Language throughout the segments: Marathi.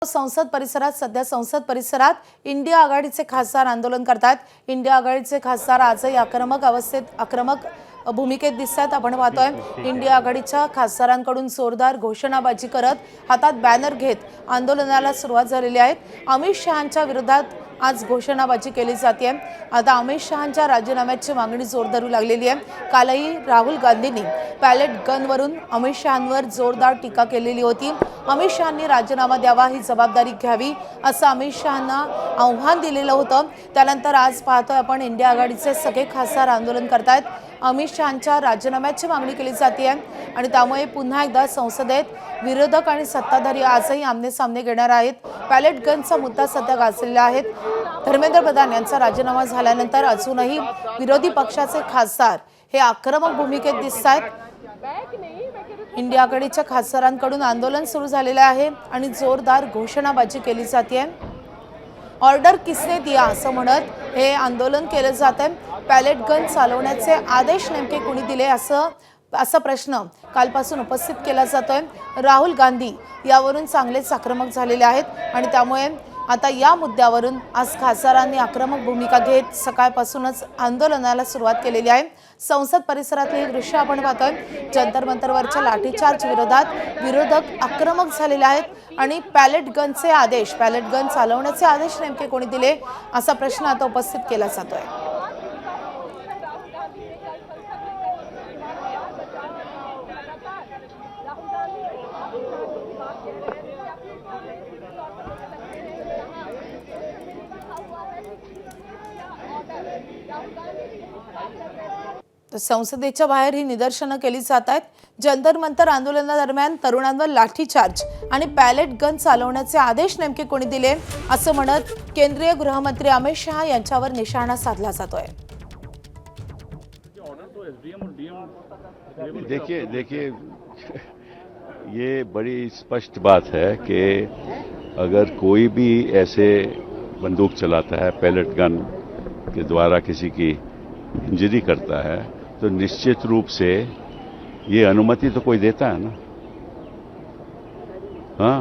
संसद परिसरात इंडिया आघाडीचे खासदार आंदोलन करतात। इंडिया आघाडीचे खासदार आजही आक्रमक भूमिकेत दिसतात। आपण पाहतोय इंडिया आघाडीच्या खासदारांकडून जोरदार घोषणाबाजी करत हातात बॅनर घेत आंदोलनाला सुरुवात झालेली आहे। अमित शहांच्या विरोधात आज घोषणाबाजी केली जाते। आता अमित शहांच्या राजीनाम्याची मागणी जोर धरू लागलेली आहे। कालही राहुल गांधींनी पॅलेट गनवरून अमित शहांवर जोरदार टीका केलेली होती। अमित शहांनी राजीनामा द्यावा, ही जबाबदारी घ्यावी असं अमित शहांना आव्हान दिलेलं होतं। त्यानंतर आज पाहतोय आपण इंडिया आघाडीचे सगळे खासदार आंदोलन करतायत। अमित शहांच्या राजीनाम्याची मागणी केली जाते आणि त्यामुळे पुन्हा एकदा संसदेत विरोधक आणि सत्ताधारी आजही आमने-सामने घेणार आहेत। पॅलेट गनचा मुद्दा सध्या गाजलेला आहे। धर्मेंद्र प्रधान यांचा राजीनामा झाल्यानंतर अजूनही विरोधी पक्षाचे खासदार हे आक्रमक भूमिकेत दिसतात। इंडिया आघाडीच्या खासदारांकडून आंदोलन सुरू झालेले आहे आणि जोरदार घोषणाबाजी केली जाते। ऑर्डर किसने दिया असं म्हणत हे आंदोलन केलं जात आहे। पॅलेट गन चालवण्याचे आदेश नेमके कोणी दिले असा प्रश्न कालपासून उपस्थित केला जातोय। राहुल गांधी यावरून चांगलेच आक्रमक झालेले आहेत आणि त्यामुळे आता या मुद्द्यावरून आज खासदारांनी आक्रमक भूमिका घेत सकाळपासूनच आंदोलनाला सुरुवात केलेली आहे। संसद परिसरातले दृश्य आपण पाहतोय। जंतर मंतरवरच्या लाठीचार्ज विरोधात विरोधक आक्रमक झालेले आहेत आणि पॅलेट गन चालवण्याचे आदेश नेमके कोणी दिले असा प्रश्न आता उपस्थित केला जातोय। संसदेच्या बाहेर ही निदर्शनं केली जात आहेत। जंतर मंतर आंदोलनादरम्यान तरुणांवर लाठीचार्ज आणि पॅलेट गन चालवण्याचे आदेश नेमके कोणी दिले असं म्हणत केंद्रीय गृहमंत्री अमित शहा यांच्यावर निशाणा साधला जातोय। देखिए ये बड़ी स्पष्ट बात है कि अगर कोई भी ऐसे बंदूक चलाता है, पैलेट गन के द्वारा किसी की इंजरी करता है, तो निश्चित रूप से ये अनुमति तो कोई देता है ना। हाँ,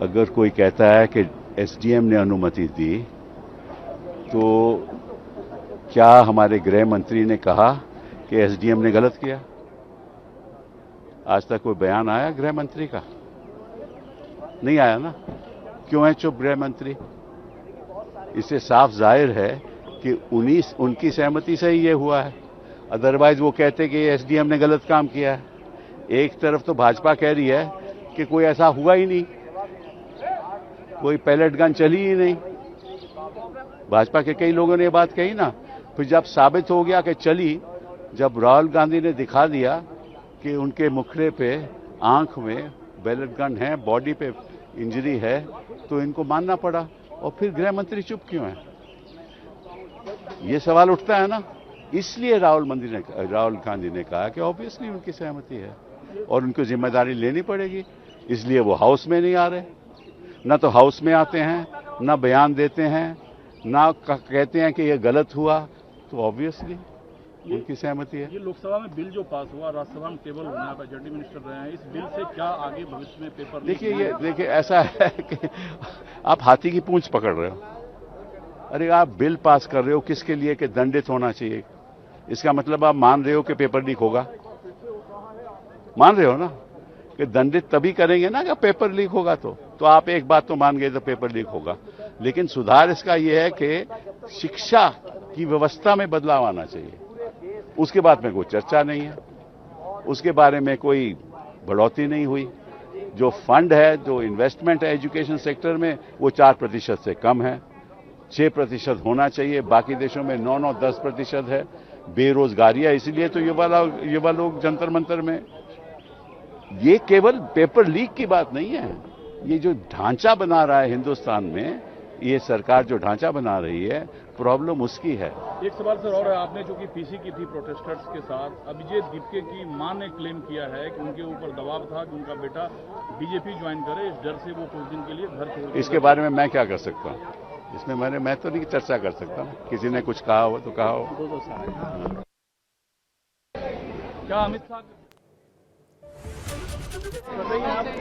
अगर कोई कहता है कि एसडीएम ने अनुमति दी, तो क्या हमारे गृह मंत्री ने कहा कि एसडीएम ने गलत किया? आज तक कोई बयान आया गृह मंत्री का? नहीं आया ना। क्यों है चुप गृह मंत्री? इससे साफ जाहिर है कि उनकी सहमति से ही ये हुआ है। अदरवाइज वो कहते कि एसडीएम ने गलत काम किया है। एक तरफ तो भाजपा कह रही है कि कोई ऐसा हुआ ही नहीं, कोई पैलेट गन चली ही नहीं। भाजपा के कई लोगों ने ये बात कही ना। फिर जब साबित हो गया कि चली, जब राहुल गांधी ने दिखा दिया कि उनके मुखड़े पे, आंख में पैलेट गन है, बॉडी पे इंजरी है, तो इनको मानना पड़ा। और फिर गृह मंत्री चुप क्यों है? ये सवाल उठता है ना। इसलिए राहुल गांधी ने कहा कि ऑब्वियसली उनकी सहमति है और उनको जिम्मेदारी लेनी पड़ेगी। इसलिए वो हाउस में नहीं आ रहे। ना तो हाउस में आते हैं, ना बयान देते हैं, ना कहते हैं कि ये गलत हुआ, तो ऑब्वियसली उनकी सहमति है। ये लोकसभा में बिल जो पास हुआ, राज्यसभा में टेबल होने पर जडी मिनिस्टर रहे हैं, इस बिल से क्या आगे भविष्य में पेपर? देखिए ऐसा है कि आप हाथी की पूंछ पकड़ रहे हो। अरे आप बिल पास कर रहे हो किसके लिए? कि दंडित होना चाहिए। इसका मतलब आप मान रहे हो कि पेपर लीक होगा? मान रहे हो ना कि दंडित तभी करेंगे ना कि पेपर लीक होगा। तो आप एक बात तो मान गए तो पेपर लीक होगा। लेकिन सुधार इसका यह है कि शिक्षा की व्यवस्था में बदलाव आना चाहिए। उसके बाद में कोई चर्चा नहीं है, उसके बारे में कोई बढ़ोतरी नहीं हुई। जो फंड है, जो इन्वेस्टमेंट है एजुकेशन सेक्टर में, वो 4% से कम है। 6% होना चाहिए। बाकी देशों में 9-10% है। बेरोजगारी है, इसीलिए तो युवा लोग जंतर मंतर में। ये केवल पेपर लीक की बात नहीं है। ये जो ढांचा बना रहा है हिंदुस्तान में, ये सरकार जो ढांचा बना रही है, प्रॉब्लम उसकी है। एक सवाल सर और है, आपने जो कि पीसी की थी प्रोटेस्टर्स के साथ, अभिजीत दीपके की मां ने क्लेम किया है कि उनके ऊपर दबाव था कि उनका बेटा बीजेपी ज्वाइन करे, इस डर से वो कुछ दिन के लिए घर छोड़। इसके बारे में मैं क्या कर सकता हूँ? इसमें मैं तो नहीं चर्चा कर सकता। किसी ने कुछ कहा हो तो कहा हो। क्या अमित शाह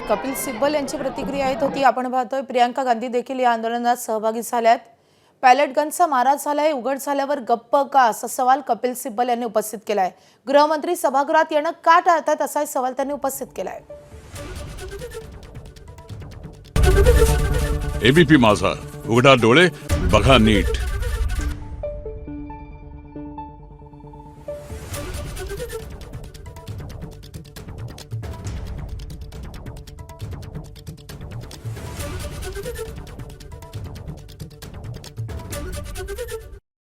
कपिल सिब्बल यांची प्रतिक्रिया येत होती. आपण पाहतोय प्रियांका गांधी देखील या आंदोलनात सहभागी झाल्यात. पॅलेट गनचा मारा झालाय, उघड झाल्यावर गप्प का, असा सवाल कपिल सिब्बल यांनी उपस्थित केलाय. गृहमंत्री सभागृहात येणं का टाळतात, असा सवाल त्यांनी उपस्थित केलाय. एबीपी माझा, उघडा डोळे बघा नीट.